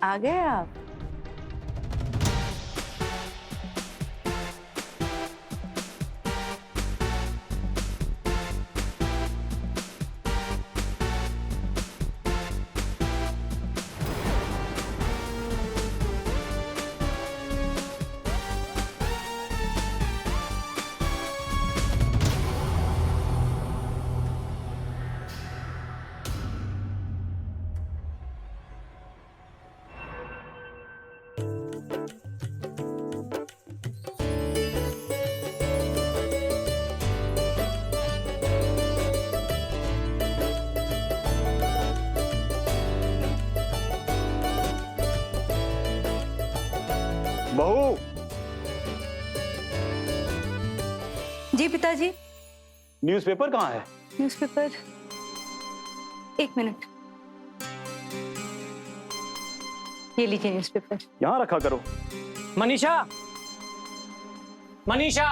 आ गए आप? बहू। जी पिताजी। न्यूज़पेपर कहाँ है? न्यूज़पेपर, एक मिनट। ये लीजिए न्यूज़पेपर। यहाँ रखा करो। मनीषा, मनीषा।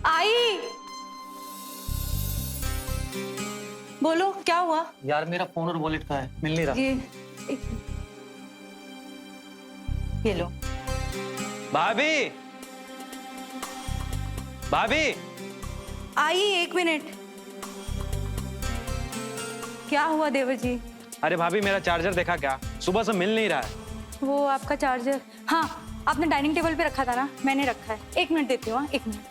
आई। बोलो क्या हुआ? यार मेरा फोन और वॉलेट कहाँ है? मिल नहीं रहा। ये ये लो। भाभी, भाभी। आई, एक मिनट। क्या हुआ देवर जी? अरे भाभी, मेरा चार्जर देखा क्या? सुबह से मिल नहीं रहा है। वो आपका चार्जर, हाँ आपने डाइनिंग टेबल पे रखा था ना, मैंने रखा है। एक मिनट देती हूँ। हाँ, एक मिनट।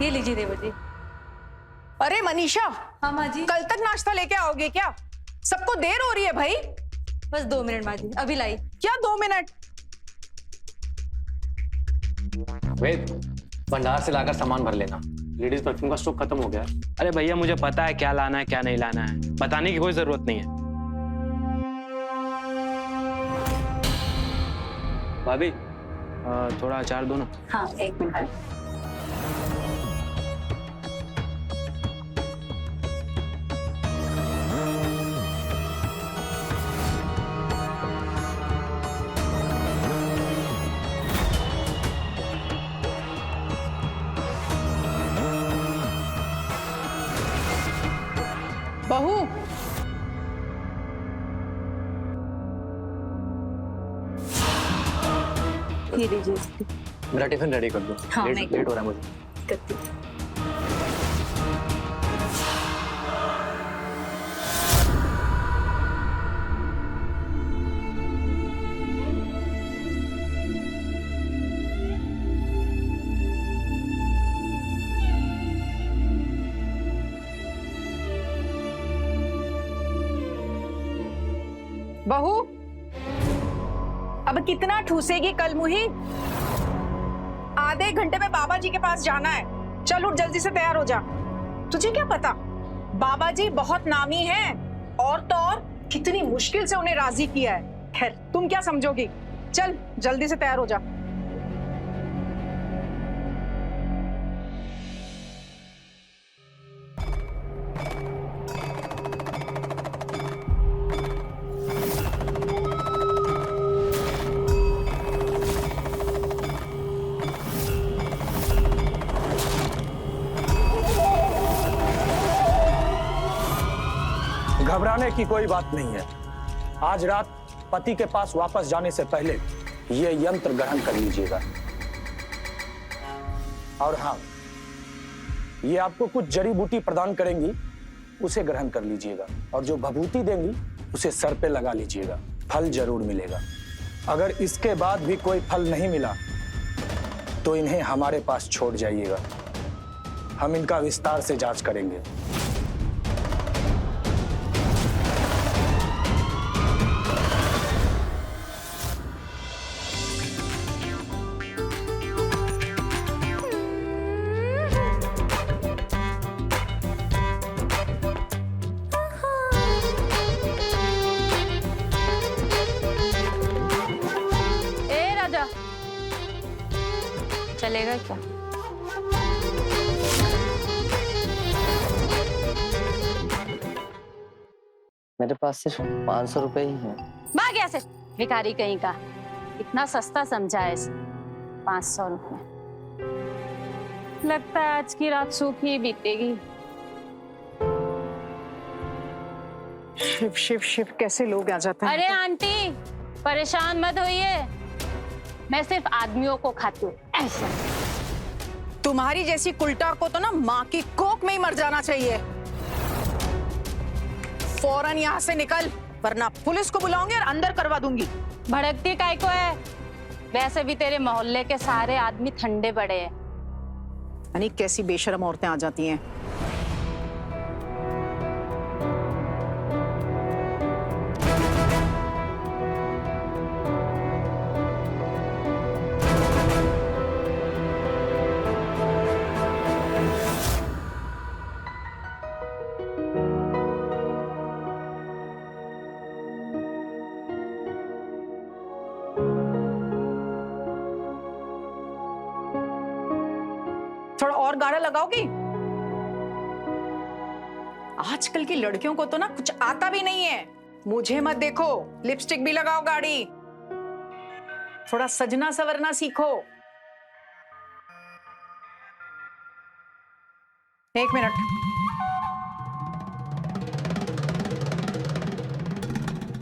ये लीजिए देवर जी। अरे मनीषा, हाँ माँ जी। कल तक नाश्ता लेके आओगे क्या? सबको देर हो रही है भाई। बस 2 मिनट माँ जी, अभी लाई। क्या 2 मिनट? वेद, भंडार से लाकर सामान भर लेना। लेडीज परफ्यूम का स्टॉक खत्म हो गया है। अरे भैया, मुझे पता है क्या लाना है क्या नहीं लाना है, बताने की कोई जरूरत नहीं है। भाभी, थोड़ा अचार दो ना। हाँ, एक मिनट। बहू, ये लीजिए। मेरा टिफिन रेडी कर दो। हाँ, लेट हो रहा है मुझे। करती हूँ। बहू, अब कितना ठूसेगी कल मुही? आधे घंटे में बाबा जी के पास जाना है। चल उठ, जल्दी से तैयार हो जा। तुझे क्या पता, बाबा जी बहुत नामी हैं और तो और कितनी मुश्किल से उन्हें राजी किया है। खैर, तुम क्या समझोगी? चल जल्दी से तैयार हो जा। घबराने की कोई बात नहीं है। आज रात पति के पास वापस जाने से पहले ये यंत्र ग्रहण कर लीजिएगा। और हाँ, ये आपको कुछ जड़ी बूटी प्रदान करेंगी, उसे ग्रहण कर लीजिएगा। और जो भभूति देंगी उसे सर पे लगा लीजिएगा, फल जरूर मिलेगा। अगर इसके बाद भी कोई फल नहीं मिला तो इन्हें हमारे पास छोड़ जाइएगा, हम इनका विस्तार से जांच करेंगे। चलेगा क्या? मेरे पास सिर्फ 500 रुपए ही हैं। भाग यहाँ से, भिखारी कहीं का। इतना सस्ता समझा है इसे, 500 रुपए। लगता है आज की रात सूखी ही बीतेगी। शिव शिव शिव, कैसे लोग आ जाते हैं। अरे आंटी, परेशान मत होइए, मैं सिर्फ आदमियों को खाती हूँ ऐसा। तुम्हारी जैसी कुलटार को तो ना माँ की कोख में ही मर जाना चाहिए। फौरन यहाँ से निकल, वरना पुलिस को बुलाऊंगी और अंदर करवा दूंगी। भड़कती काय को है? वैसे भी तेरे मोहल्ले के सारे आदमी ठंडे पड़े हैं। यानी कैसी बेशरम औरतें आ जाती हैं। थोड़ा और गाढ़ा लगाओगी? आजकल की लड़कियों को तो ना कुछ आता भी नहीं है। मुझे मत देखो, लिपस्टिक भी लगाओ गाढ़ी। थोड़ा सजना सवरना सीखो। 1 मिनट।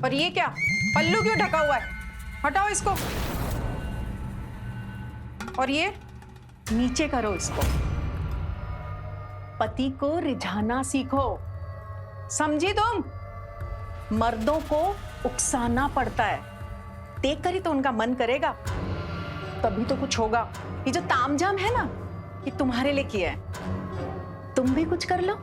और ये क्या, पल्लू क्यों ढका हुआ है? हटाओ इसको। और ये नीचे करो इसको। पति को रिझाना सीखो, समझी तुम? मर्दों को उकसाना पड़ता है, देख कर ही तो उनका मन करेगा, तभी तो कुछ होगा। ये जो तामझाम है ना, ये तुम्हारे लिए किया है, तुम भी कुछ कर लो।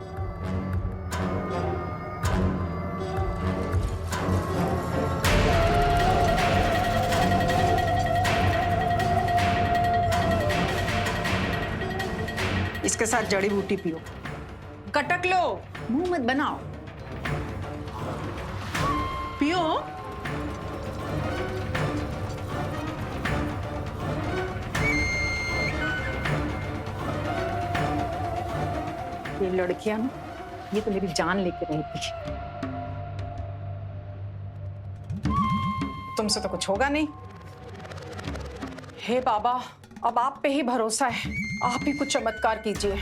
इसके साथ जड़ी बूटी पियो, कटक लो, मुंह मत बनाओ, पियो। ये लड़कियां ना, ये तो मेरी जान लेके रहती। तुमसे तो कुछ होगा नहीं। हे बाबा, अब आप पे ही भरोसा है, आप ही कुछ चमत्कार कीजिए।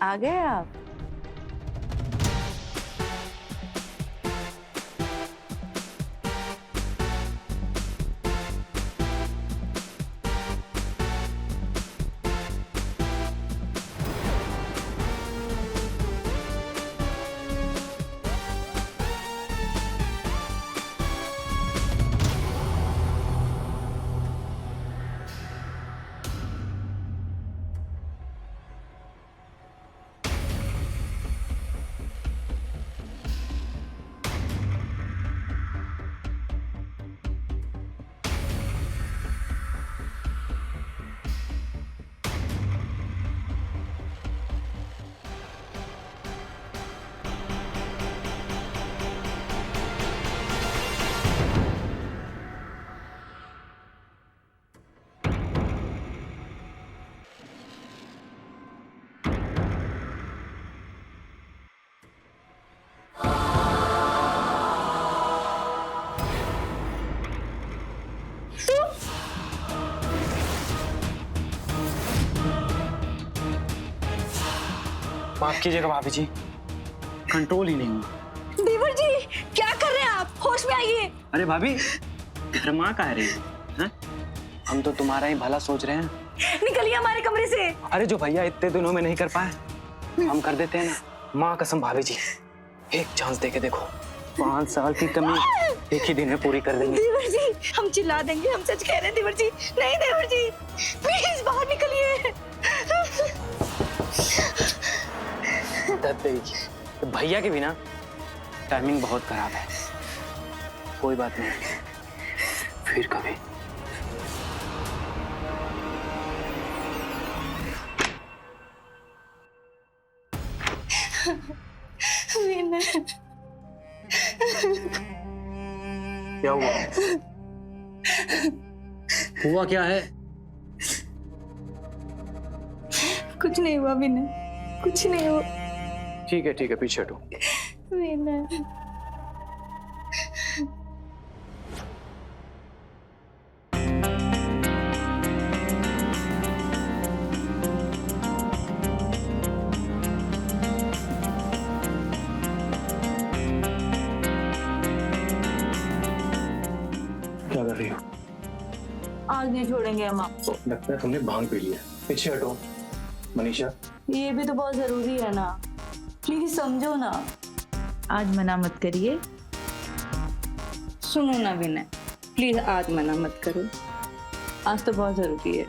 आ गए आप? माफ कीजिएगा भाभी जी, कंट्रोल ही नहीं हुआ। देवर जी क्या कर रहे हैं आप? होश में आइए। अरे भाभी, घरमा कह रही है? हम तो तुम्हारा ही भला सोच रहे हैं। निकलिए हमारे कमरे से। अरे जो भैया इतने दिनों में नहीं कर पाए, हम कर देते हैं ना। माँ कसम भाभी जी, एक चांस दे के देखो, 5 साल की कमी एक ही दिन में पूरी कर देंगे। देवर जी हम चिल्ला देंगे, हम सच कह रहे हैं देवर जी। नहीं देवर जी प्लीज बाहर निकलिए। तो भैया के बिना टाइमिंग बहुत खराब है। कोई बात नहीं, फिर कभी। क्या हुआ? हुआ क्या है? कुछ नहीं हुआ विनय, कुछ नहीं हुआ। ठीक है पीछे हटो। विनय क्या कर रही हो? आज नहीं छोड़ेंगे हम आपको। लगता है तुमने भांग पी लिया। पीछे हटो। मनीषा, ये भी तो बहुत जरूरी है ना, प्लीज समझो ना। आज मना मत करिए। सुनो ना विनय, प्लीज आज मना मत करो, आज तो बहुत जरूरी है।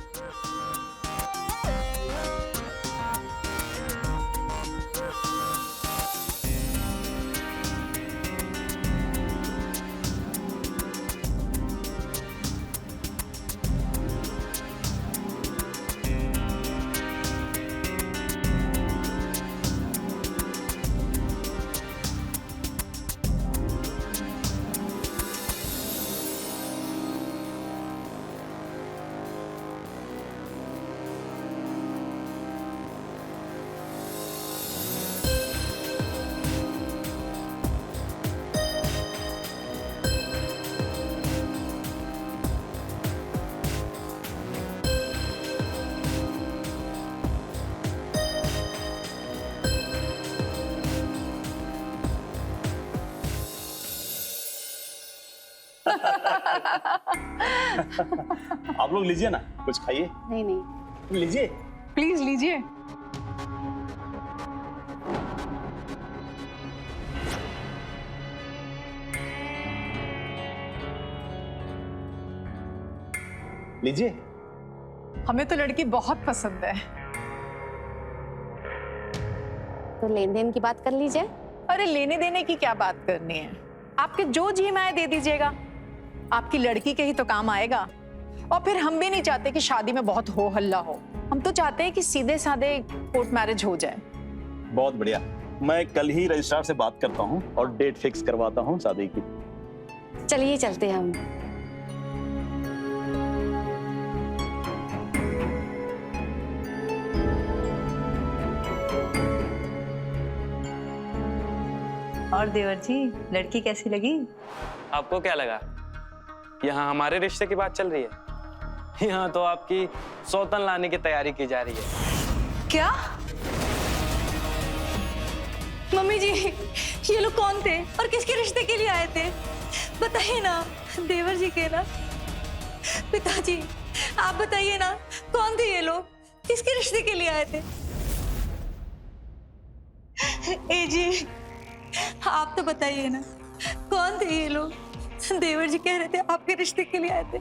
आप लोग लीजिए ना, कुछ खाइए। नहीं नहीं, लीजिए। प्लीज लीजिए। लीजिए। हमें तो लड़की बहुत पसंद है। तो लेन देन की बात कर लीजिए। अरे लेने देने की क्या बात करनी है, आपके जो जी में आए दे दीजिएगा, आपकी लड़की के ही तो काम आएगा। और फिर हम भी नहीं चाहते कि शादी में बहुत हो हल्ला हो, हम तो चाहते हैं कि सीधे साधे कोर्ट मैरिज हो जाए। बहुत बढ़िया, मैं कल ही रजिस्ट्रार से बात करता हूँ और डेट फिक्स करवाता हूँ शादी की। चलिए चलते हैं हम। और देवर जी, लड़की कैसी लगी? आपको क्या लगा यहाँ हमारे रिश्ते की बात चल रही है? यहाँ तो आपकी सौतन लाने की तैयारी की जा रही है। क्या? मम्मी जी ये लोग कौन थे और किसके रिश्ते के लिए आए थे? बताइए ना। देवर जी के ना? पिताजी आप बताइए ना, कौन थे ये लोग, किसके रिश्ते के लिए आए थे? ए जी आप तो बताइए ना, कौन थे ये लोग? देवर जी कह रहे थे आपके रिश्ते के लिए आए थे।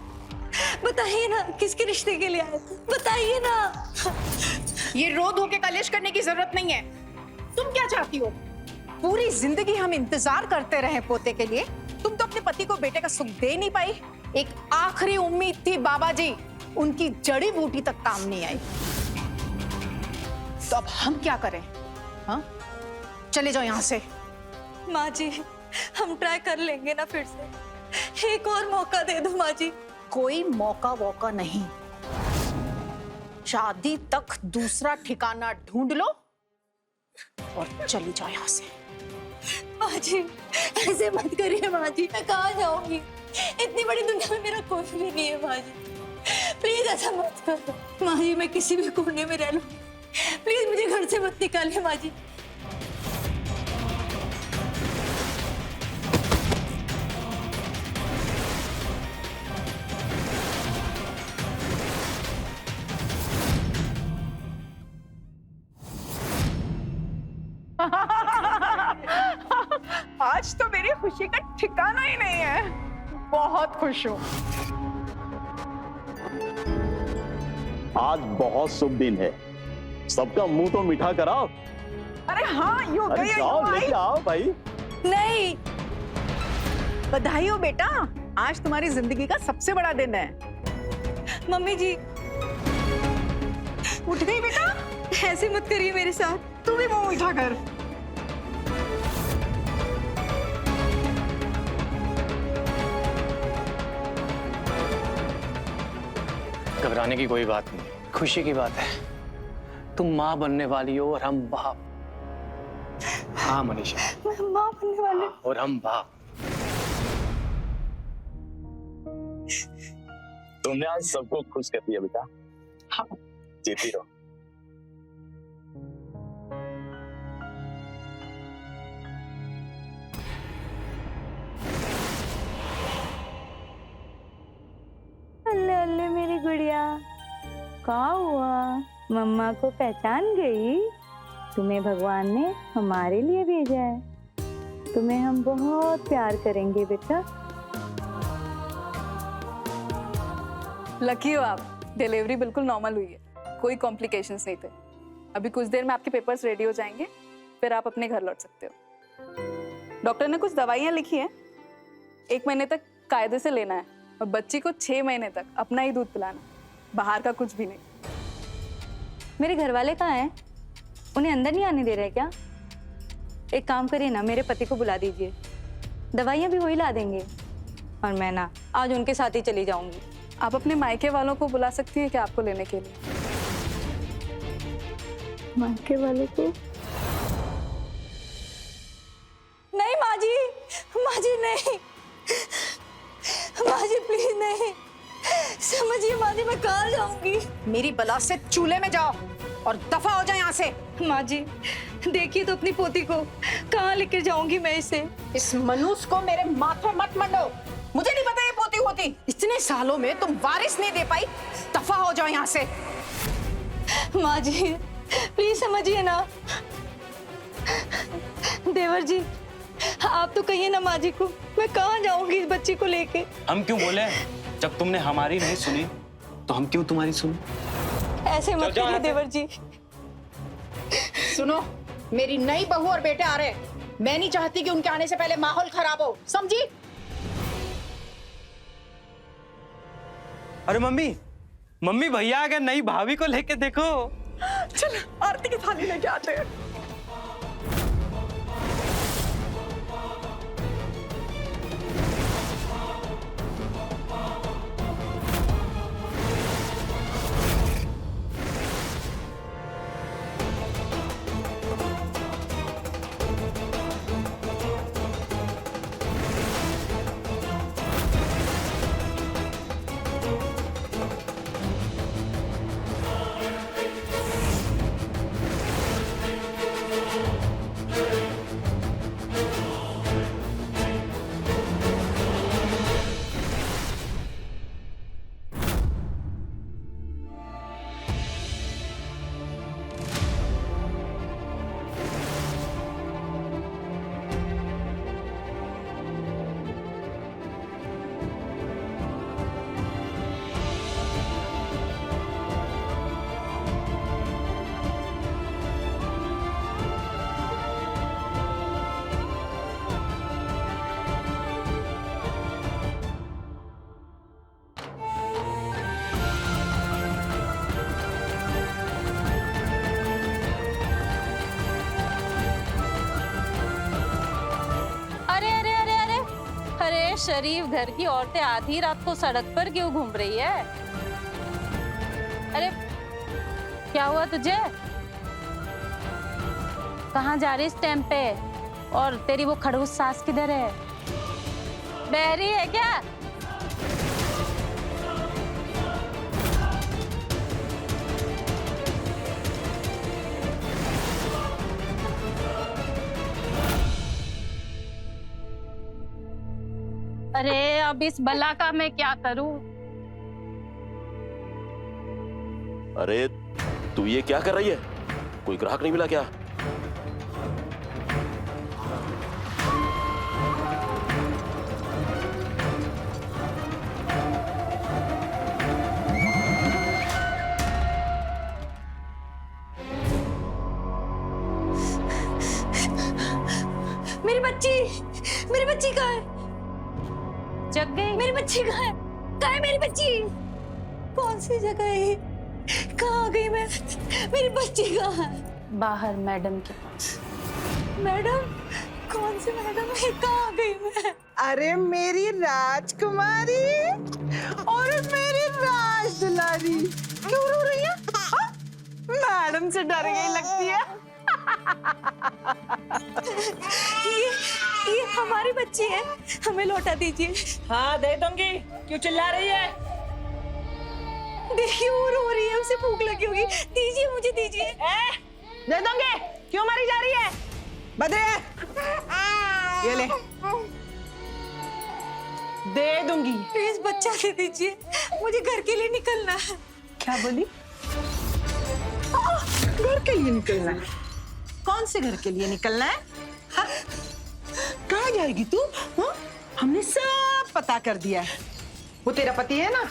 बताइए ना किसके रिश्ते के लिए आए थे, बताइए ना। ये रो धो के कलेश करने की जरूरत नहीं है। तुम क्या चाहती हो? पूरी जिंदगी हम इंतजार करते रहे पोते के लिए, तुम तो अपने पति को बेटे का सुख दे नहीं पाई। एक आखिरी उम्मीद थी बाबा जी, उनकी जड़ी बूटी तक काम नहीं आई। तो अब हम क्या करें? हाँ चले जाओ यहाँ से। माँ जी हम ट्राई कर लेंगे ना, फिर से एक और मौका दे दो माँ जी। कोई मौका वौका नहीं, शादी तक दूसरा ठिकाना ढूंढ लो और चली जाओ यहाँ से। माँ जी ऐसे मत करिए माँ जी, मैं कहाँ जाऊंगी? इतनी बड़ी दुनिया में मेरा कोई भी नहीं है माँ जी, प्लीज ऐसा मत करो। माँ जी मैं किसी भी कोने में रह लूंगी, प्लीज मुझे घर से मत निकालिए माँ जी। आज तो मेरी खुशी का ठिकाना ही नहीं है। बहुत खुश हूँ। आज बहुत शुभ दिन है, सबका मुंह तो मीठा कराओ। अरे हाँ, यूं अरे गई, जाओ यूं आई। लेके आओ भाई। नहीं, बधाई हो बेटा, आज तुम्हारी जिंदगी का सबसे बड़ा दिन है। मम्मी जी उठ गई बेटा? ऐसे मत करिए मेरे साथ। तू भी मुंह मीठा कर। घबराने की कोई बात नहीं, खुशी की बात है। तुम माँ बनने वाली हो और हम बाप। हाँ मनीषा, मैं माँ बनने वाली हूँ। और हम बाप। तुमने आज सबको खुश कर दिया बेटा। हाँ। जीती रहो। अल्ले अल्ले मेरी गुड़िया, क्या हुआ? मम्मा को पहचान गई? तुम्हें भगवान ने हमारे लिए भेजा है। तुम्हें हम बहुत प्यार करेंगे बेटा। लकी हो आप, डिलीवरी बिल्कुल नॉर्मल हुई है, कोई कॉम्प्लिकेशंस नहीं थे। अभी कुछ देर में आपके पेपर्स रेडी हो जाएंगे, फिर आप अपने घर लौट सकते हो। डॉक्टर ने कुछ दवाइयाँ लिखी हैं, 1 महीने तक कायदे से लेना है और बच्ची को 6 महीने तक अपना ही दूध पिलाना, बाहर का कुछ भी नहीं। मेरे घर वाले कहाँ हैं? उन्हें अंदर नहीं आने दे रहे क्या? एक काम करिए ना, मेरे पति को बुला दीजिए, दवाइयाँ भी वही ला देंगे और मैं ना आज उनके साथ ही चली जाऊंगी। आप अपने मायके वालों को बुला सकती हैं क्या आपको लेने के लिए? मायके वाले को? नहीं माँ जी नहीं, माँ जी प्लीज नहीं। समझिए माँ जी, मैं कहाँ जाऊंगी? मेरी बला से चूल्हे में जाओ और दफा हो जाए यहाँ से। माँ जी देखिए तो अपनी पोती को, कहाँ लेकर जाऊंगी मैं इसे? इस मनुष्य को मेरे माथे मत मंडो। मुझे नहीं पता ये पोती होती। इतने सालों में तुम वारिस नहीं दे पाई, दफा हो जाओ यहाँ से। माँ जी प्लीज समझिए ना। देवर जी आप तो कहिए ना माँ जी को, मैं कहाँ जाऊंगी इस बच्ची को लेके? हम क्यों बोले? जब तुमने हमारी नहीं सुनी तो हम क्यों तुम्हारी सुनी? ऐसे मत करिए देवर जी। सुनो, मेरी नई बहू और बेटे आ रहे हैं। मैं नहीं चाहती कि उनके आने से पहले माहौल खराब हो, समझी? अरे मम्मी, मम्मी भैया आ गए, नई भाभी को लेके देखो। चल आरती की थाली लेके आते हैं। अरे शरीफ घर की औरतें आधी रात को सड़क पर क्यों घूम रही है? अरे क्या हुआ तुझे? कहाँ जा रही इस टाइम पे? और तेरी वो खड़ूस सास किधर है? बहरी है क्या? अरे अब इस बला का मैं क्या करूं? अरे तू ये क्या कर रही है? कोई ग्राहक नहीं मिला क्या? मेरी बच्ची कहाँ है? जग गई। मेरी बच्ची कहाँ है? कहाँ है मेरी बच्ची? कौन सी जगह है ये? कहाँ आ गई मैं? मेरी बच्ची कहाँ है? बाहर मैडम के पास। मैडम? कौन सी मैडम है? कहाँ आ गई मैं? अरे मेरी राजकुमारी और मेरी राज दुलारी, क्यों रो रही है? हाँ? मैडम से डर गई लगती है। ये हमारी बच्ची है, हमें लौटा दीजिए। हाँ दे दूंगी, क्यों चिल्ला रही है? देखिए वो रो रही है, उसे भूख लगी होगी। दीजिए, मुझे दीजिए। दे दूंगी, क्यों मारी जा रही है? बदरे, ये ले, दे दूंगी। प्लीज बच्चा दे दीजिए, मुझे घर के लिए निकलना है। क्या बोली? घर के लिए निकलना है? कौन से घर के लिए निकलना है? हाँ? कहाँ जाएगी तू? हाँ? हमने सब पता कर दिया है। वो तेरा पति है ना,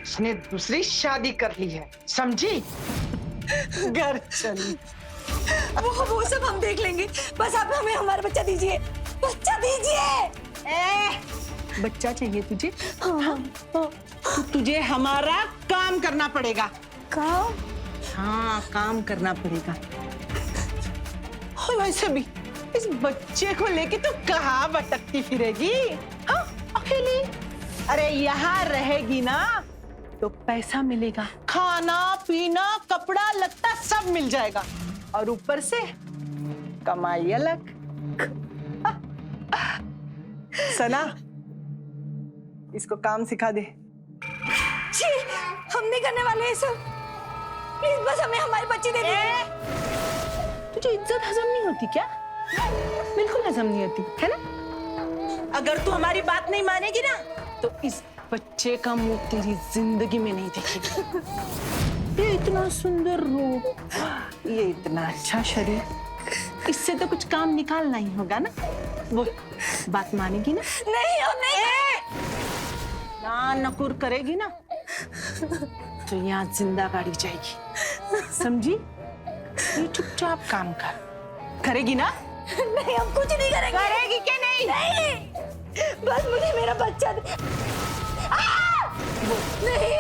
उसने दूसरी शादी कर ली है, समझी? घर चली। वो सब हम देख लेंगे, बस आप हमें हमारा बच्चा दीजिए। बच्चा दीजिए। बच्चा चाहिए तुझे? हाँ। तो तुझे हमारा काम करना पड़ेगा। काम? हाँ, काम करना पड़ेगा। और वैसे भी इस बच्चे को लेके तो कहाँ भटकती फिरेगी? हाँ, अकेली? अरे यहाँ रहेगी ना तो पैसा मिलेगा, खाना पीना कपड़ा लत्ता सब मिल जाएगा, और ऊपर से कमाई अलग। सना, इसको काम सिखा दे। जी, हम नहीं करने वाले हैं सब। प्लीज बस हमें हमारी बच्ची दे दीजिए। तुझे इज्जत हजम नहीं होती क्या? बिल्कुल हजम नहीं होती है ना? अगर तू हमारी बात नहीं मानेगी ना तो इस बच्चे का मुंह तेरी जिंदगी में नहीं देखेगी। ये इतना सुंदर रूप, ये इतना अच्छा शरीर, इससे तो कुछ काम निकालना ही होगा ना? वो बात मानेगी ना? नहीं, और नहीं। ना नकुर करेगी ना तो यहाँ जिंदा गाड़ी जाएगी, समझी? ये चुपचाप काम करेगी ना? नहीं, हम कुछ नहीं करेंगे। करेगी क्या? नहीं नहीं, बस मुझे मेरा बच्चा दे। नहीं,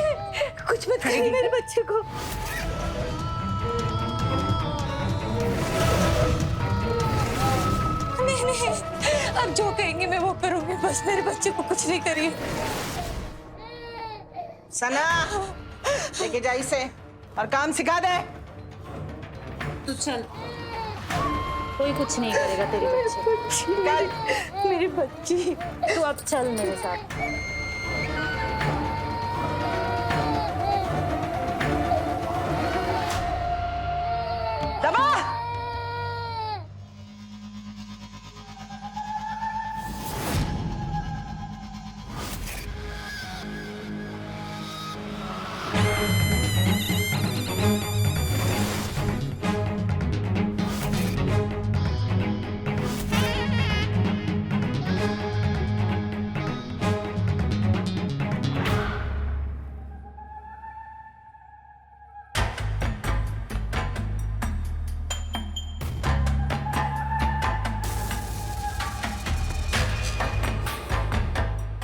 कुछ मत करिए मेरे बच्चे को। नहीं, अब जो कहेंगे मैं वो करूंगी, बस मेरे बच्चे को कुछ नहीं करिए। सना, लेके जा इसे और काम सिखा दे। तू चल, कोई कुछ नहीं करेगा तेरे बच्चे। मेरी बच्ची, तू अब चल मेरे साथ। दबा।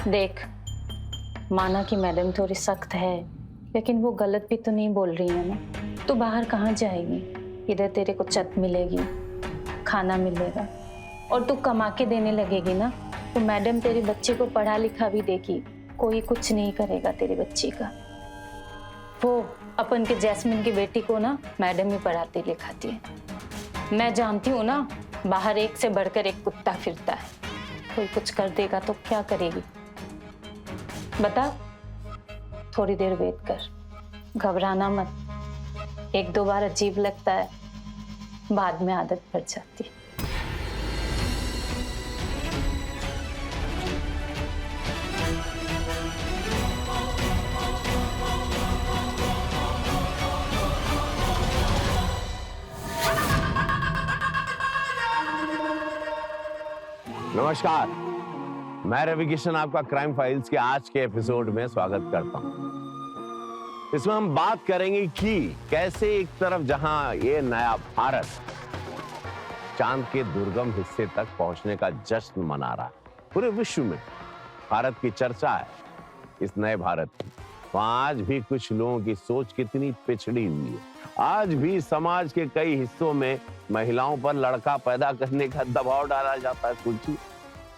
देख, माना कि मैडम थोड़ी सख्त है, लेकिन वो गलत भी तो नहीं बोल रही है ना। तू बाहर कहाँ जाएगी? इधर तेरे को छत मिलेगी, खाना मिलेगा, और तू कमा के देने लगेगी ना तो मैडम तेरे बच्चे को पढ़ा लिखा भी देगी। कोई कुछ नहीं करेगा तेरे बच्चे का। वो अपन के जैस्मिन की बेटी को ना मैडम ही पढ़ाती लिखाती है। मैं जानती हूँ ना, बाहर एक से बढ़कर एक कुत्ता फिरता है। कोई कुछ कर देगा तो क्या करेगी बता? थोड़ी देर वेट कर, घबराना मत। एक दो बार अजीब लगता है, बाद में आदत पड़ जाती है। नमस्कार, मैं रवि किशन आपका क्राइम फाइल्स के आज के एपिसोड में स्वागत करता हूं। इसमें हम बात करेंगे कि कैसे एक तरफ जहां ये नया भारत चांद के दुर्गम हिस्से तक पहुंचने का जश्न मना रहा है। पूरे विश्व में भारत की चर्चा है, इस नए भारत की। तो आज भी कुछ लोगों की सोच कितनी पिछड़ी हुई है। आज भी समाज के कई हिस्सों में महिलाओं पर लड़का पैदा करने का दबाव डाला जाता है। सोचिए,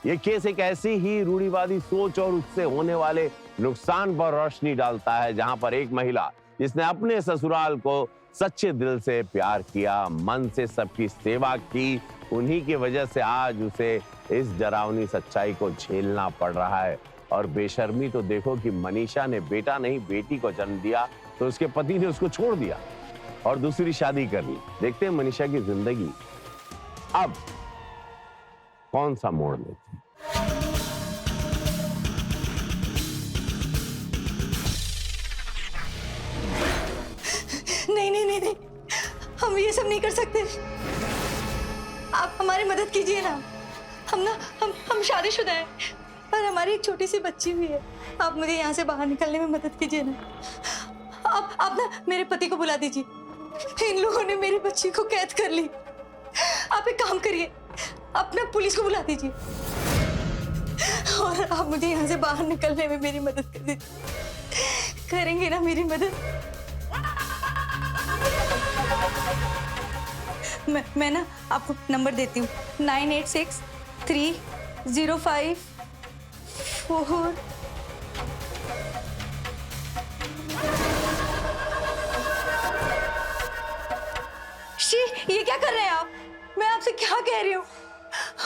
ये केस एक ऐसी ही रूढ़िवादी सोच और उससे होने वाले नुकसान पर रोशनी डालता है, जहां पर एक महिला जिसने अपने ससुराल को सच्चे दिल से प्यार किया, मन से सबकी सेवा की, उन्हीं की वजह से आज उसे इस डरावनी सच्चाई को झेलना पड़ रहा है। और बेशर्मी तो देखो कि मनीषा ने बेटा नहीं बेटी को जन्म दिया तो उसके पति ने उसको छोड़ दिया और दूसरी शादी कर ली। देखते हैं मनीषा की जिंदगी अब कौन सा मोड़ लेती है। नहीं नहीं नहीं नहीं, हम ये सब नहीं कर सकते। आप हमारी मदद कीजिए ना। हम शादीशुदा हैं और हमारी एक छोटी सी बच्ची भी है। आप मुझे यहाँ से बाहर निकलने में मदद कीजिए ना। आप ना मेरे पति को बुला दीजिए। इन लोगों ने मेरी बच्ची को कैद कर ली। आप एक काम करिए, अपना पुलिस को बुला दीजिए और आप मुझे यहाँ से बाहर निकलने में मेरी मदद कर दीजिए। करेंगे ना मेरी मदद? मैं ना आपको नंबर देती हूँ, 986305 शी, ये क्या कर रहे हैं आप? मैं आपसे क्या कह रही हूँ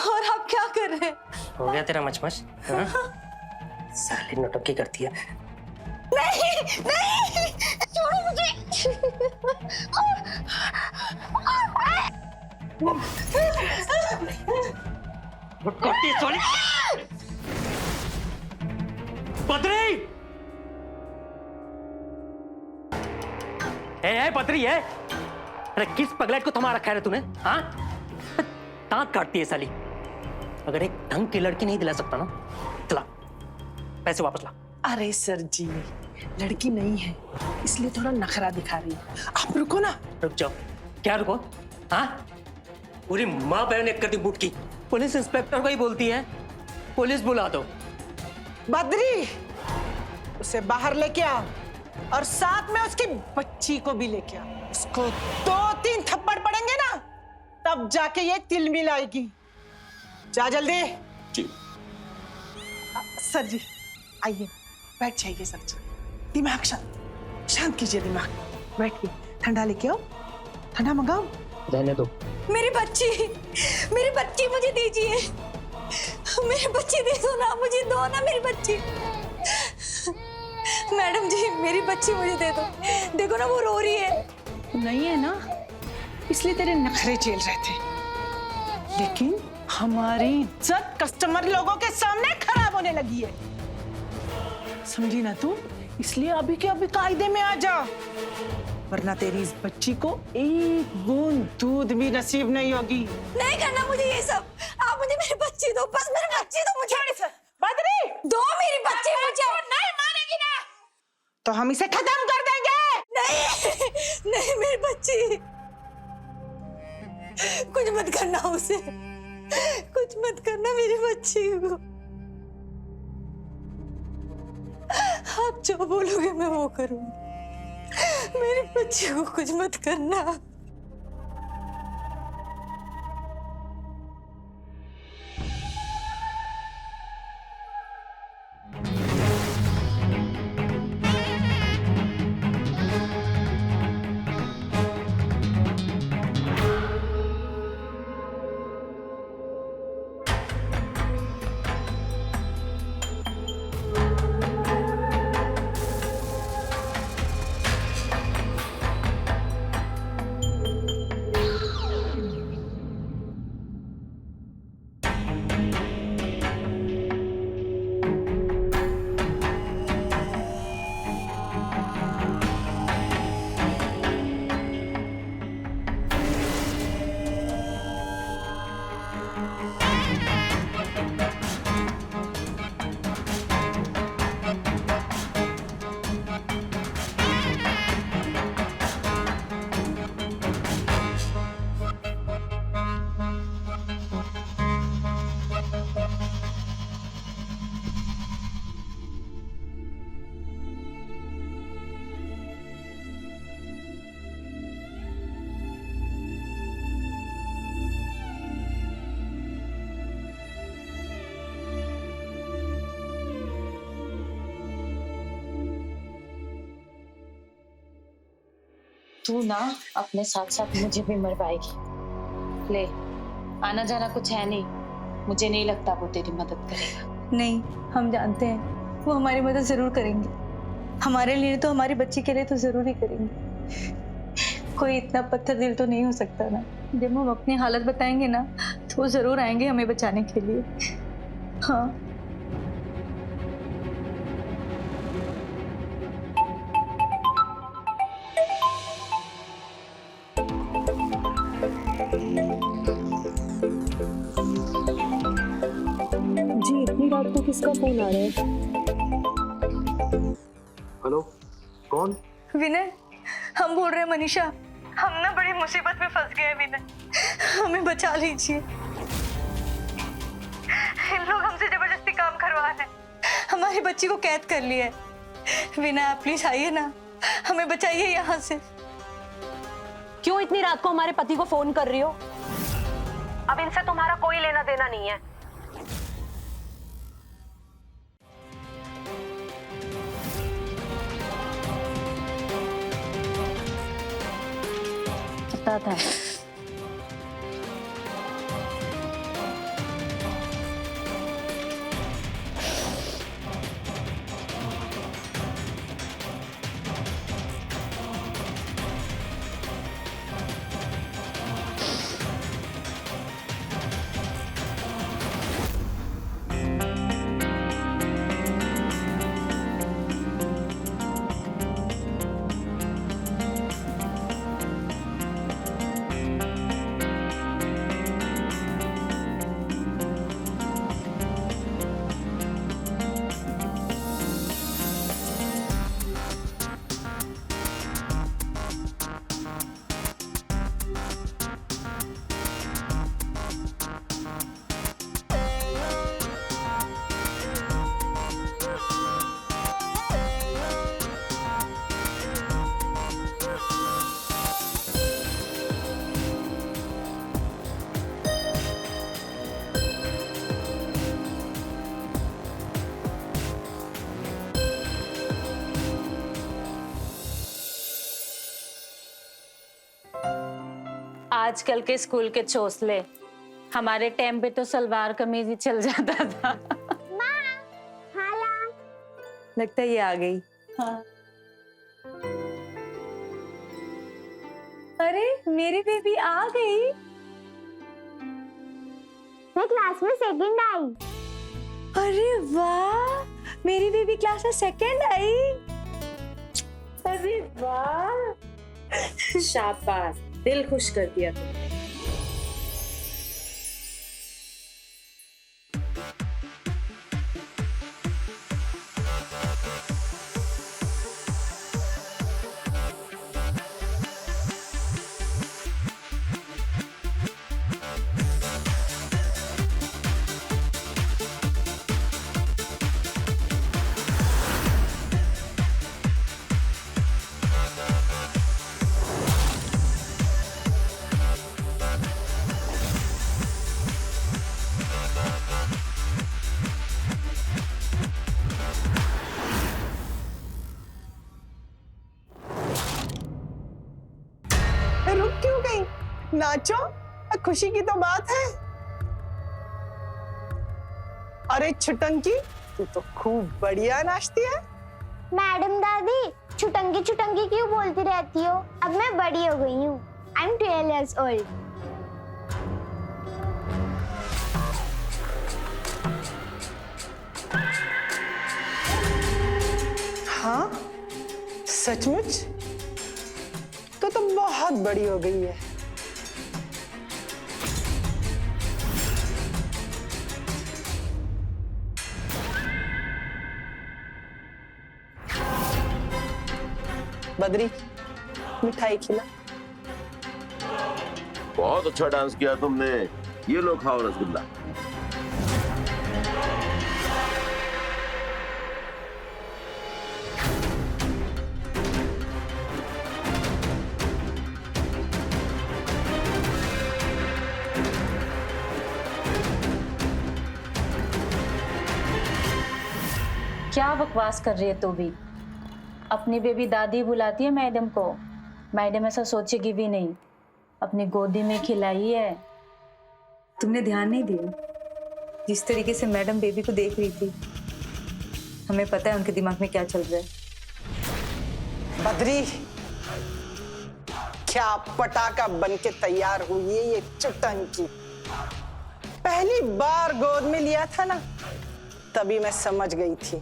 और आप क्या कर रहे हैं? हो गया तेरा मचमच? हाँ? साली नौटंकी करती है। नहीं नहीं, छोड़ो मुझे। बद्री! बद्री है? अरे किस पगलेट को थमा रखा है तूने? हाँ? दांत काटती है साली। अगर एक ढंग की लड़की नहीं दिला सकता ना, चला पैसे वापस ला। अरे सर जी, लड़की नहीं है इसलिए थोड़ा नखरा दिखा रही है। आप रुको ना। रुक जाओ। क्या रुको? हाँ? पूरी माँ बहन एक कर दी बूट की। पुलिस इंस्पेक्टर को ही बोलती है पुलिस बुला दो। बद्री, उसे बाहर लेके आओ और साथ में उसकी बच्ची को भी लेके आओ। उसको 2-3 थप्पड़ पड़ेंगे ना, तब जाके ये तिल मिलाएगी। जा जल्दी। जी। सर जी आइए, बैठ जाइए सर जी। दिमाग शांत कीजिए, दिमाग। बैठिए, ठंडा लेके आओ, ठंडा मंगाओ। रहने दो। मेरी बच्ची मुझे दीजिए। मेरी बच्ची दे दो ना, मुझे दो ना मेरी बच्ची। मैडम जी, मेरी बच्ची मुझे दे दो। देखो ना वो रो रही है। नहीं है ना, इसलिए तेरे नखरे झेल रहे थे। लेकिन हमारी इज्जत कस्टमर लोगों के सामने खराब होने लगी है, समझी ना तू? इसलिए अभी के अभी कायदे में आ जा, वरना तेरी इस बच्ची को एक बूंद दूध भी नसीब नहीं होगी। नहीं करना मुझे ये सब। आप मुझे मेरी बच्ची दो, बस मेरी बच्ची दो मुझे। बद्री, दो मेरी बच्ची मुझे। नहीं मानेगी ना तो हम इसे खत्म कर देंगे। नहीं नहीं, मेरी बच्ची। कुछ मत करना उसे, कुछ मत करना मेरी बच्ची को। आप जो बोलोगे मैं वो करूंगी। मेरी बच्ची को कुछ मत करना। तू ना अपने साथ साथ मुझे भी मरवाएगी। ले, आना जाना कुछ है नहीं, मुझे नहीं लगता वो तेरी मदद करेगा। नहीं, हम जानते हैं वो हमारी मदद जरूर करेंगे। हमारे लिए तो, हमारी बच्ची के लिए तो जरूर ही करेंगे। कोई इतना पत्थर दिल तो नहीं हो सकता ना। जब हम अपनी हालत बताएंगे ना तो वो जरूर आएंगे हमें बचाने के लिए। हाँ। जी इतनी रात को किसका फोन आ रहा है? हेलो, कौन? विनय, हम बोल रहे हैं मनीषा। हम ना बड़ी मुसीबत में फंस गए हैं विनय, हमें बचा लीजिए। इन लोग हमसे जबरदस्ती काम करवा रहे हैं, हमारी बच्ची को कैद कर लिया है। विनय आप प्लीज आइए ना, हमें बचाइए यहाँ से। क्यों इतनी रात को हमारे पति को फोन कर रही हो? अब इनसे तुम्हारा कोई लेना देना नहीं है। पता था। आजकल के स्कूल के चोसले, हमारे टाइम पे तो सलवार कमीज ही चल जाता था। लगता है ये आ गई। हाँ। अरे मेरी बेबी आ गई। मैं क्लास में सेकंड आई। अरे वाह, मेरी बेबी क्लास में सेकंड आई। अरे वाह, शाबाश, दिल खुश कर दिया तुमने। रुक क्यों गई? नाचो, खुशी की तो बात है। अरे छुटंकी, तू तो खूब बढ़िया नाचती है। मैडम दादी, छुटंकी छुटंकी क्यों बोलती रहती हो? अब मैं बड़ी हो गई हूँ। I'm 12 years old. हाँ, सचमुच? तो बहुत बड़ी हो गई है। बद्री, मिठाई खिला। बहुत अच्छा डांस किया तुमने। ये लो खाओ रसगुल्ला। क्या बकवास कर रही है तू भी? अपनी बेबी दादी बुलाती है मैडम को, मैडम ऐसा सोचेगी भी नहीं, अपनी गोदी में खिलाई है। तुमने ध्यान नहीं दिया जिस तरीके से मैडम बेबी को देख रही थी? हमें पता है उनके दिमाग में क्या चल रहा है। बद्री, क्या पटाखा बन के तैयार हुई है ये चुटंकी। पहली बार गोद में लिया था ना, तभी मैं समझ गई थी।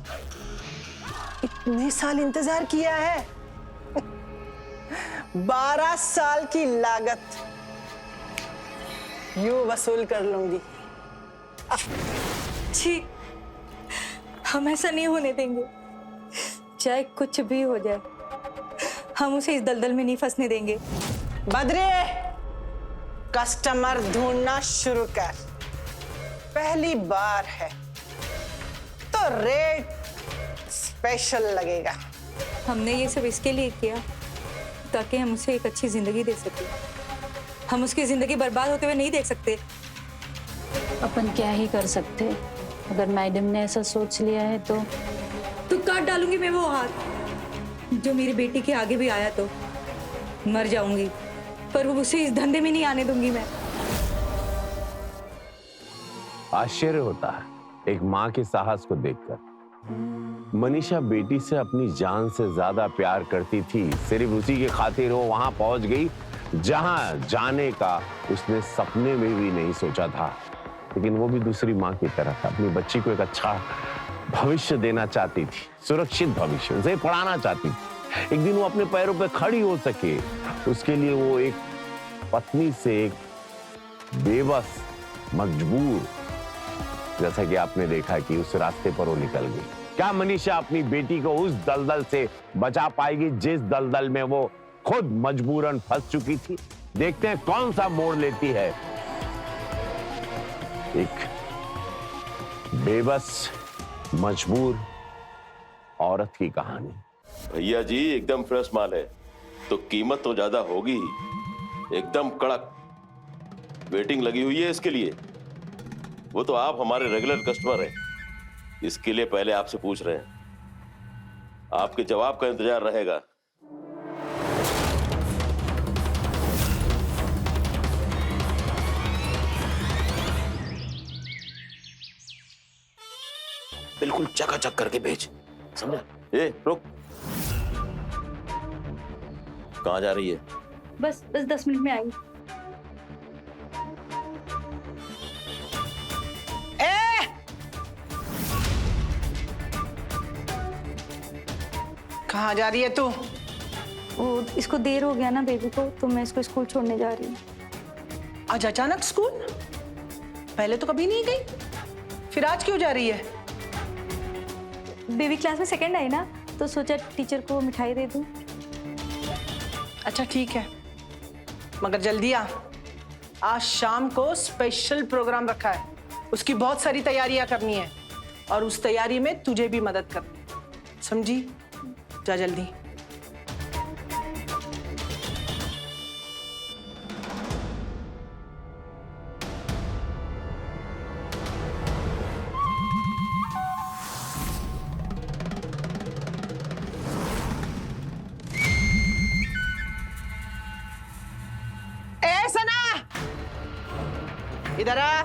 इतने साल इंतजार किया है, 12 साल की लागत यूं वसूल कर लूंगी। छी, हम ऐसा नहीं होने देंगे। चाहे कुछ भी हो जाए, हम उसे इस दलदल में नहीं फंसने देंगे। बद्रे, कस्टमर ढूंढना शुरू कर। पहली बार है तो रेट स्पेशल लगेगा। हमने ये सब इसके लिए किया ताकि हम उसे एक अच्छी जिंदगी दे सके। हम उसकी जिंदगी बर्बाद होते हुए नहीं देख सकते। अपन क्या ही कर सकते, अगर मैडम ने ऐसा सोच लिया है तो काट डालूंगी मैं वो हाथ जो मेरी बेटी के आगे भी आया तो मर जाऊंगी, पर वो उसे इस धंधे में नहीं आने दूंगी मैं। आश्चर्य होता है एक माँ के साहस को देखकर। मनीषा बेटी से अपनी जान से ज्यादा प्यार करती थी, सिर्फ उसी के खातिर वो वहां पहुंच गई जहां जाने का उसने सपने में भी नहीं सोचा था। लेकिन वो भी दूसरी माँ की तरह अपनी बच्ची को एक अच्छा भविष्य देना चाहती थी, सुरक्षित भविष्य, उसे पढ़ाना चाहती थी। एक दिन वो अपने पैरों पे खड़ी हो सके, उसके लिए वो एक पत्नी से एक बेबस, मजबूर, जैसा कि आपने देखा कि उस रास्ते पर वो निकल गई। क्या मनीषा अपनी बेटी को उस दलदल से बचा पाएगी जिस दलदल में वो खुद मजबूरन फंस चुकी थी? देखते हैं कौन सा मोड़ लेती है एक बेबस मजबूर औरत की कहानी। भैया जी एकदम फ्रेश माल है तो कीमत तो ज्यादा होगी ही, एकदम कड़क। वेटिंग लगी हुई है इसके लिए। वो तो आप हमारे रेगुलर कस्टमर हैं, इसके लिए पहले आपसे पूछ रहे हैं। आपके जवाब का इंतजार रहेगा। बिल्कुल चकाचक करके भेज, समझा? ए रुक, कहाँ जा रही है? बस 10 मिनट में आई। कहाँ जा रही है तू? वो इसको देर हो गया ना बेबी को, तो मैं इसको स्कूल छोड़ने जा रही हूँ। आज अचानक स्कूल? पहले तो कभी नहीं गई, फिर आज क्यों जा रही है? बेबी क्लास में सेकंड आई ना, तो सोचा टीचर को मिठाई दे दूं। अच्छा ठीक है, मगर जल्दी आ। आज शाम को स्पेशल प्रोग्राम रखा है, उसकी बहुत सारी तैयारियां करनी है और उस तैयारी में तुझे भी मदद करनी है, समझी? जा जल्दी। ए सना, इधर आ।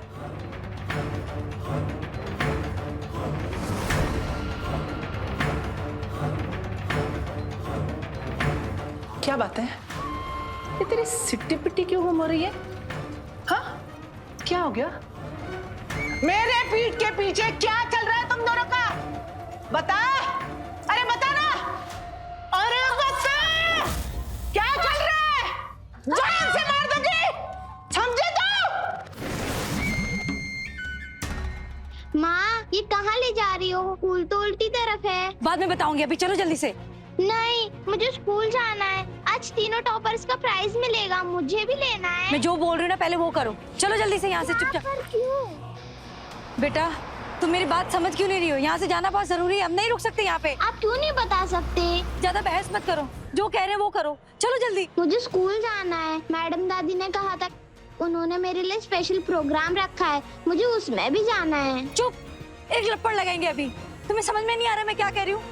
क्या बात है? ये तेरी सिट्टी पिट्टी क्यों घूम रही है? हाँ, क्या हो गया? मेरे पीठ के पीछे क्या चल रहा है तुम दोनों का? बता, अरे बता ना, अरे बता, क्या चल रहा है? जान से मार दूंगी, समझे तू? माँ, ये कहाँ ले जा रही हो? स्कूल तो उल्टी तरफ है। बाद में बताऊंगी, अभी चलो जल्दी से। नहीं, मुझे स्कूल जाना है। आज तीनों टॉपर्स का प्राइज मिलेगा, मुझे भी लेना है। मैं जो बोल रही हूँ ना, पहले वो करो। चलो जल्दी से यहाँ से, चुपचाप। क्यों? बेटा, तुम मेरी बात समझ क्यों नहीं रही हो? यहाँ से जाना बहुत जरूरी है, हम नहीं रुक सकते यहाँ पे। आप क्यों नहीं बता सकते? ज्यादा बहस मत करो, जो कह रहे हैं वो करो। चलो जल्दी। मुझे स्कूल जाना है। मैडम दादी ने कहा था, उन्होंने मेरे लिए स्पेशल प्रोग्राम रखा है, मुझे उसमें भी जाना है। चुप, एक लपड़ लगाएंगे अभी। तुम्हें समझ में नहीं आ रहा मैं क्या कह रही हूँ?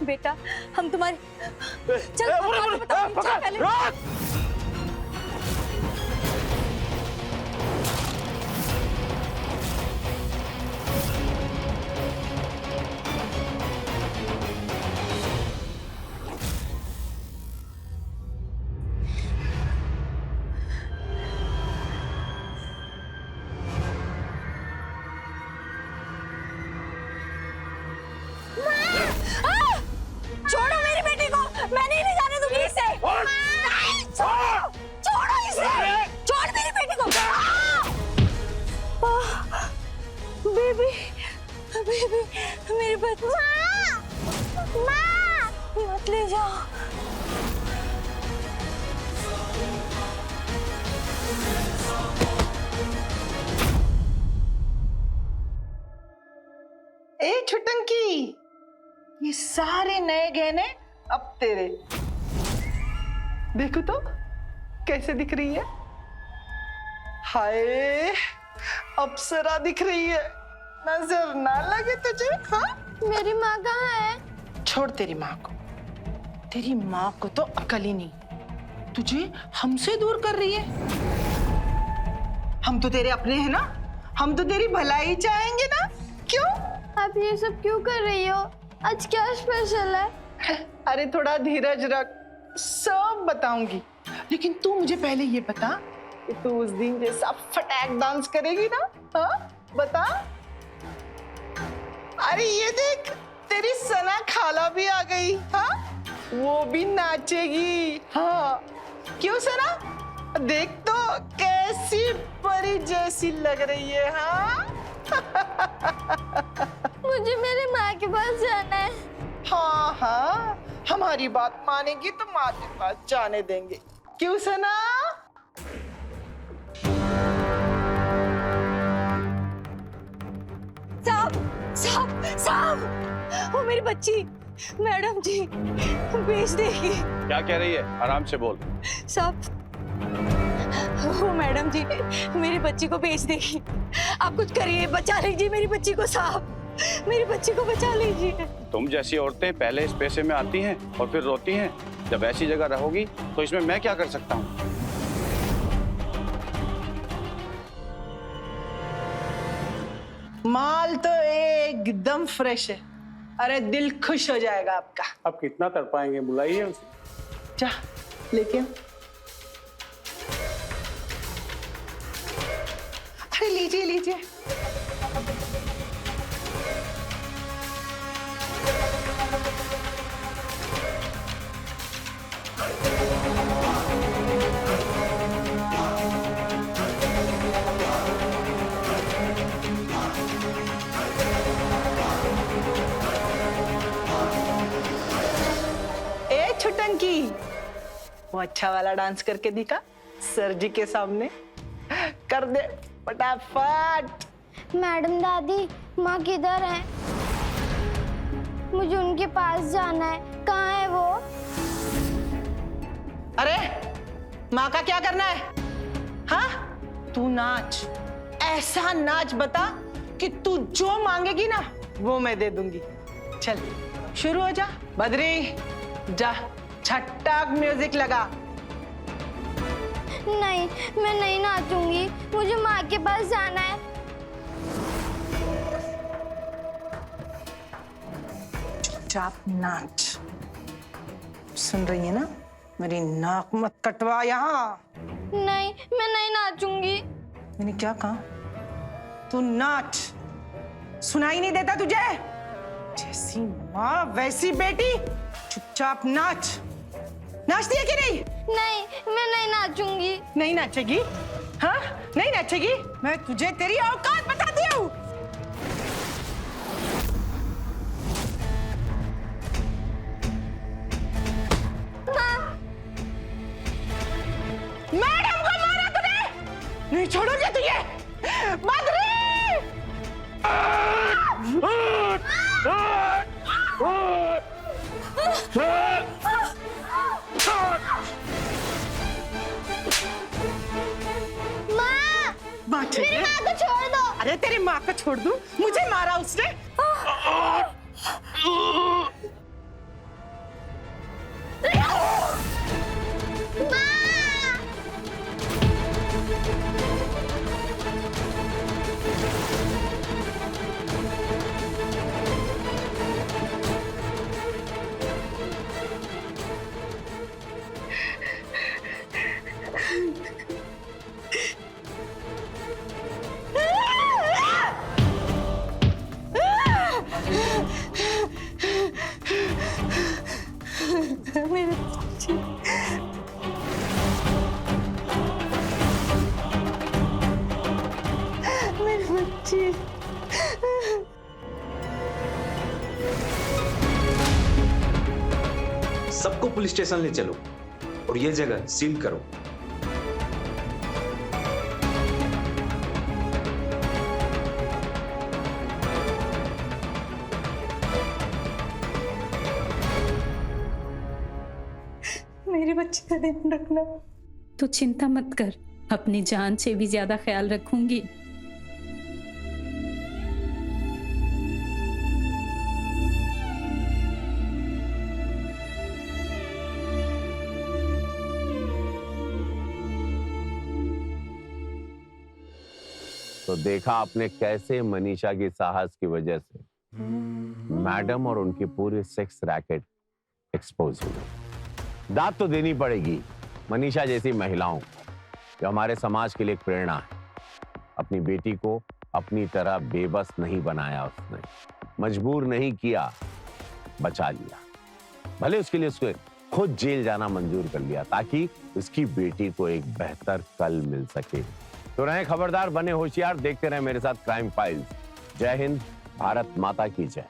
बेटा हम तुम्हारी चल बात बताओ, चल पहले। छोड़ो मेरी बेटी को, मैं नहीं ले जाने दूंगी इसे। छोड़ो इसे, छोड़ मेरी बेटी को। बेबी, बेबी, मेरी बच्ची। मत ले जाओ। ए छुटंकी, ये सारे नए गहने अब तेरे। देखो तो कैसे दिख रही है। हाय, अप्सरा दिख रही है। नजर ना लगे तुझे? हाँ, मेरी माँ कहाँ है? छोड़ तेरी माँ को। तेरी माँ को तो अकल ही नहीं, तुझे हमसे दूर कर रही है। हम तो तेरे अपने हैं ना, हम तो तेरी भलाई चाहेंगे ना। क्यों? आप ये सब क्यों कर रही हो? आज क्या स्पेशल है? अरे थोड़ा धीरज रख, सब बताऊंगी। लेकिन तू मुझे पहले ये बता कि तू उस दिन जैसा फटाक डांस करेगी ना? हाँ, बता। अरे ये देख, तेरी सना खाला भी आ गई। हाँ, वो भी नाचेगी। हाँ, क्यों सना? देख तो कैसी परी जैसी लग रही है। हाँ मुझे मेरी माँ के पास जाना है। हाँ हाँ, हमारी बात मानेगी तो माँ के पास जाने देंगे। क्यों सना? साहब, साहब, साहब, वो मेरी बच्ची मैडम जी बेच देगी। क्या कह रही है? आराम से बोल। साहब, वो मैडम जी मेरी बच्ची को बेच देगी। आप कुछ करिए, बचा लीजिए मेरी बच्ची को साहब, मेरी बच्ची को बचा लीजिए। तुम जैसी औरतें पहले इस पैसे में आती हैं और फिर रोती हैं। जब ऐसी जगह रहोगी तो इसमें मैं क्या कर सकता हूँ? माल तो एकदम फ्रेश है। अरे दिल खुश हो जाएगा आपका। अब कितना तड़पाएंगे, बुलाइए उसे। जा लेके। अरे लीजिए लीजिए। छुटंकी, वो अच्छा वाला डांस करके दिखा सर जी के सामने। कर दे फटाफट। मैडम दादी, माँ किधर है? मुझे उनके पास जाना है। कहाँ है वो? अरे माँ का क्या करना है? हाँ, तू नाच, ऐसा नाच बता कि तू जो मांगेगी ना वो मैं दे दूंगी। चल शुरू हो जा। बद्री जा, छट्टाक म्यूजिक लगा। नहीं, मैं नहीं नाचूंगी। मुझे माँ के पास जाना है। चुपचाप नाच। सुन रही है ना? मेरी नाक मत कटवा यहाँ। नहीं, मैं नहीं नाचूंगी। मैंने क्या कहा? तू नाच। सुनाई नहीं देता तुझे? जैसी माँ वैसी बेटी। चुपचाप नाच। नाचती है कि नहीं? नहीं, मैं नहीं नाचूंगी। नहीं नाचेगी? हाँ, नहीं नाचेगी? मैं तुझे तेरी औकात बताती हूँ। मैडम को मारा तूने? नहीं छोड़ोगे तुझे। बद्री! माँ, मेरी माँ को छोड़ दो। अरे तेरी माँ को छोड़ दूं? मुझे मारा उसने। सबको पुलिस स्टेशन ले चलो और ये जगह सील करो। मेरे बच्चे का ध्यान रखना। तू चिंता मत कर, अपनी जान से भी ज्यादा ख्याल रखूंगी। तो देखा आपने कैसे मनीषा की साहस की वजह से मैडम और उनकी पूरी सेक्स रैकेट एक्सपोज हुई। दाद तो देनी पड़ेगी मनीषा जैसी महिलाओं को, जो हमारे समाज के लिए एक प्रेरणा है। अपनी बेटी को अपनी तरह बेबस नहीं बनाया उसने, मजबूर नहीं किया, बचा लिया। भले उसके लिए उसको खुद जेल जाना मंजूर कर लिया ताकि उसकी बेटी को एक बेहतर कल मिल सके। तो रहे खबरदार, बने होशियार, देखते रहे मेरे साथ क्राइम फाइल्स। जय हिंद, भारत माता की जय।